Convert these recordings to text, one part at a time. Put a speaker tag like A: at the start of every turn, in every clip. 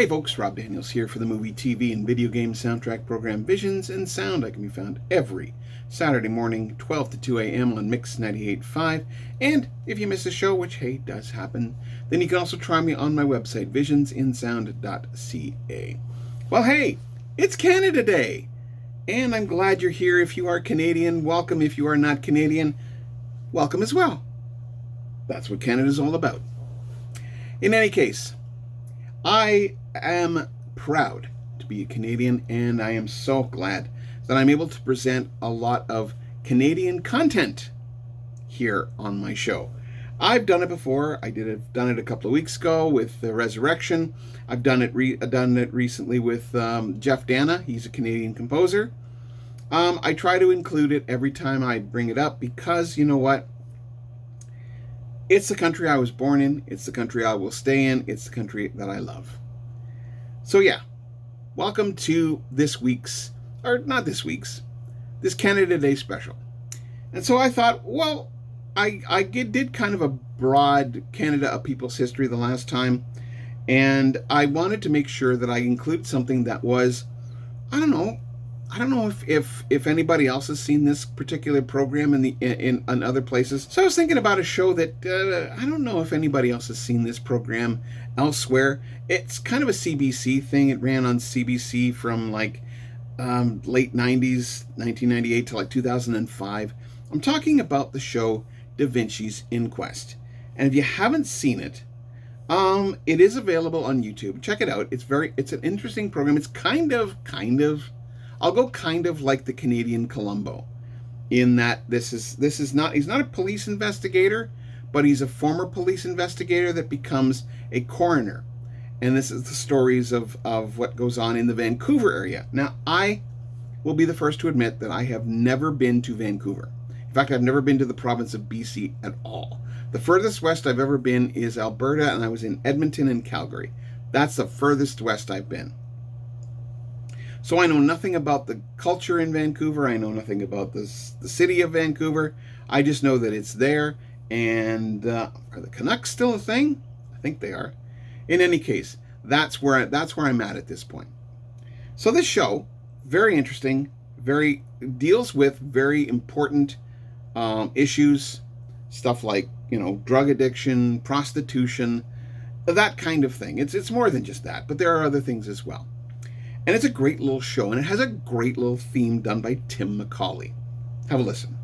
A: Hey folks, Rob Daniels here for the movie, TV, and video game soundtrack program Visions in Sound. I can be found every Saturday morning, 12 to 2 a.m. on Mix 98.5. And if you miss a show, which, hey, does happen, then you can also try me on my website, visionsinsound.ca. Well, hey, it's Canada Day, and I'm glad you're here. If you are Canadian, welcome. If you are not Canadian, welcome as well. That's what Canada's all about. In any case, I am proud to be a Canadian, and I am so glad that I'm able to present a lot of Canadian content here on my show. I've done it before. Done it a couple of weeks ago with the Resurrection. I've done it recently with Jeff Dana. He's a Canadian composer. I try to include it every time I bring it up because, you know what? It's the country I was born in. It's the country I will stay in. It's the country that I love. So yeah, welcome to this Canada Day special. And so I thought, well, I did kind of a broad Canada, a people's history the last time. And I wanted to make sure that I included something that was, I don't know if anybody else has seen this particular program in other places. So I was thinking about a show that I don't know if anybody else has seen this program elsewhere. It's kind of a CBC thing. It ran on CBC from like late 90s, 1998 to like 2005. I'm talking about the show Da Vinci's Inquest. And if you haven't seen it, it is available on YouTube. Check it out. It's an interesting program. It's kind of I'll go kind of like the Canadian Columbo, in that he's not a police investigator, but he's a former police investigator that becomes a coroner. And this is the stories of what goes on in the Vancouver area. Now, I will be the first to admit that I have never been to Vancouver. In fact, I've never been to the province of BC at all. The furthest west I've ever been is Alberta, and I was in Edmonton and Calgary. That's the furthest west I've been. So I know nothing about the culture in Vancouver. I know nothing about the city of Vancouver. I just know that it's there. And are the Canucks still a thing? I think they are. In any case, that's where I'm at this point. So this show, very interesting, deals with very important issues, stuff like, drug addiction, prostitution, that kind of thing. It's more than just that, but there are other things as well. And it's a great little show, and it has a great little theme done by Tim McCauley. Have a listen.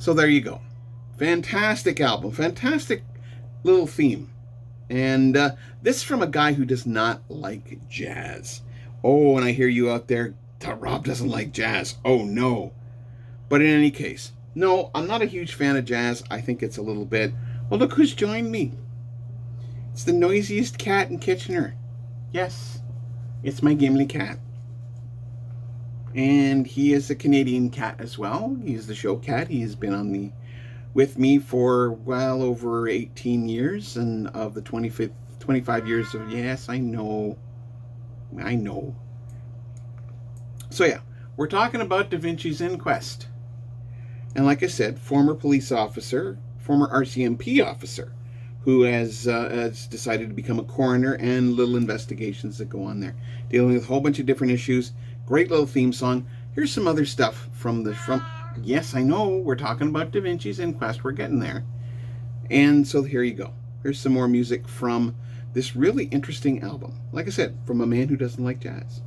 A: So there you go. Fantastic album. Fantastic little theme. And this is from a guy who does not like jazz. Oh, and I hear you out there, Rob doesn't like jazz. Oh, no. But in any case, no, I'm not a huge fan of jazz. I think it's a little bit... Well, look who's joined me. It's the noisiest cat in Kitchener. Yes, it's my Gimli cat. And he is a Canadian cat as well. He is the show cat. He has been with me for well over 18 years, and of the 25 years of, yes, I know. So yeah, we're talking about Da Vinci's Inquest. And like I said, former police officer, former RCMP officer, who has decided to become a coroner, and little investigations that go on there, dealing with a whole bunch of different issues. Great little theme song. Here's some other stuff from Yes, I know. We're talking about Da Vinci's Inquest. We're getting there. And so here you go. Here's some more music from this really interesting album. Like I said, from a man who doesn't like jazz.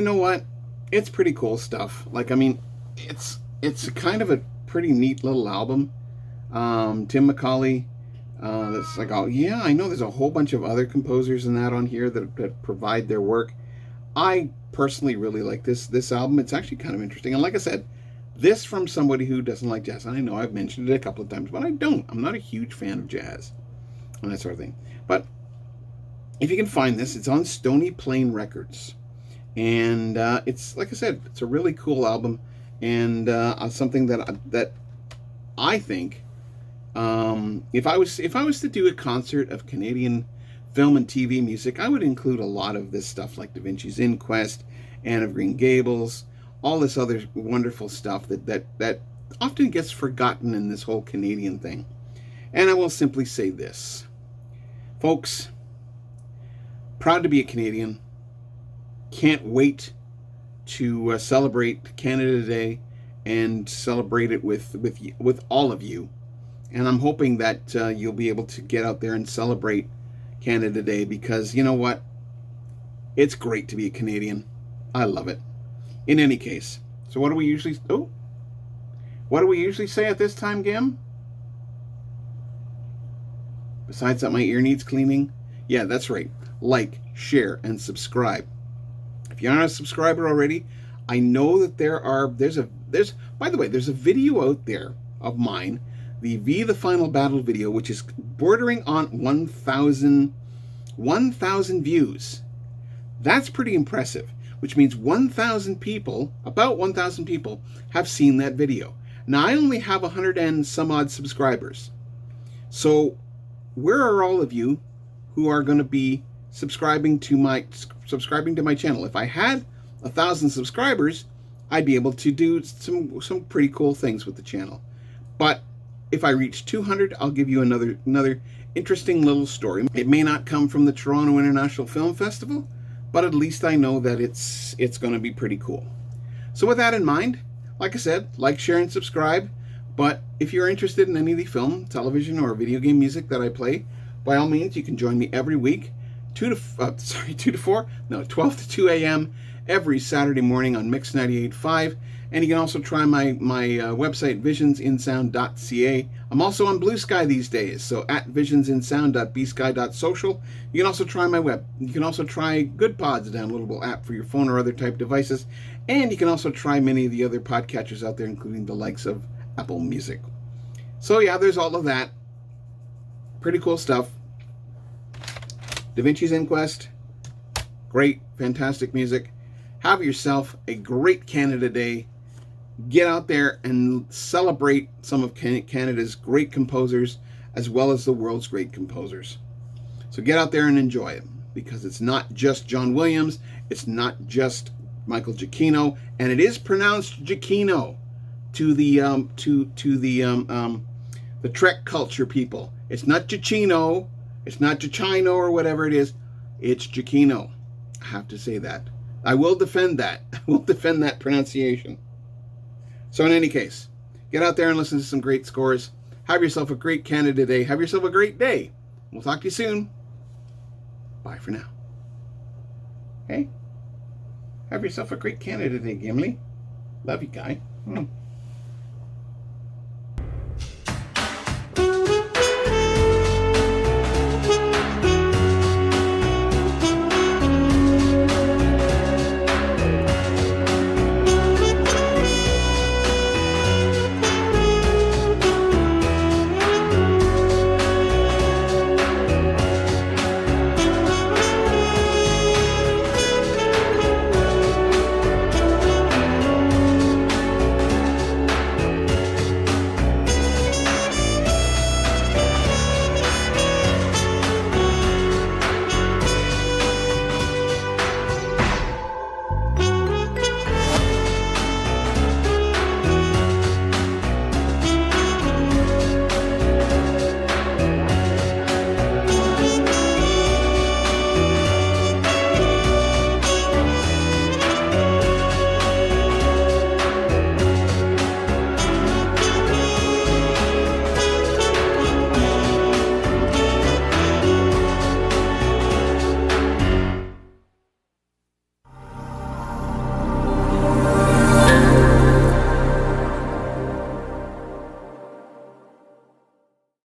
A: know what? It's pretty cool stuff. Like, I mean, it's kind of a pretty neat little album. Tim McCauley. That's like, oh yeah, I know there's a whole bunch of other composers and that on here that provide their work. I personally really like this album. It's actually kind of interesting. And like I said, this from somebody who doesn't like jazz. And I know I've mentioned it a couple of times, but I don't. I'm not a huge fan of jazz and that sort of thing. But if you can find this, it's on Stony Plain Records. And it's, like I said, it's a really cool album. And something that I think, if I was to do a concert of Canadian film and TV music, I would include a lot of this stuff, like Da Vinci's Inquest, Anne of Green Gables, all this other wonderful stuff that often gets forgotten in this whole Canadian thing. And I will simply say this, folks, proud to be a Canadian. Can't wait to celebrate Canada Day and celebrate it with all of you. And I'm hoping that you'll be able to get out there and celebrate Canada Day, because you know what? It's great to be a Canadian. I love it. In any case, so what do we usually say at this time, Gim? Besides that my ear needs cleaning? Yeah, that's right. Like, share, and subscribe. If you're not a subscriber already, I know that there's by the way, there's a video out there of mine, the V the Final Battle video, which is bordering on 1,000 views. That's pretty impressive, which means 1,000 people, about 1,000 people, have seen that video. Now, I only have 100 and some odd subscribers. So, where are all of you who are going to be subscribing to my channel? If I had 1,000 subscribers, I'd be able to do some pretty cool things with the channel. But if I reach 200, I'll give you another interesting little story. It may not come from the Toronto International Film Festival, but at least I know that it's going to be pretty cool. So with that in mind, like I said, like, share, and subscribe. But if you're interested in any of the film, television, or video game music that I play, by all means, you can join me every week, 12 to 2 a.m. every Saturday morning on Mix 98.5. And you can also try my website, visionsinsound.ca. I'm also on Blue Sky these days, so at visionsinsound.bsky.social. You can also try my web. You can also try Good Pods, a downloadable app for your phone or other type devices. And you can also try many of the other podcatchers out there, including the likes of Apple Music. So yeah, there's all of that. Pretty cool stuff. Da Vinci's Inquest. Great, fantastic music. Have yourself a great Canada Day. Get out there and celebrate some of Canada's great composers, as well as the world's great composers. So get out there and enjoy it, because it's not just John Williams, it's not just Michael Giacchino, and it is pronounced Giacchino to the Trek culture people. It's not Giacchino, it's not Giacchino or whatever it is. It's Giacchino. I have to say that. I will defend that. I will defend that pronunciation. So in any case, get out there and listen to some great scores. Have yourself a great Canada Day. Have yourself a great day. We'll talk to you soon. Bye for now. Hey, have yourself a great Canada Day, Gimli. Love you, guy.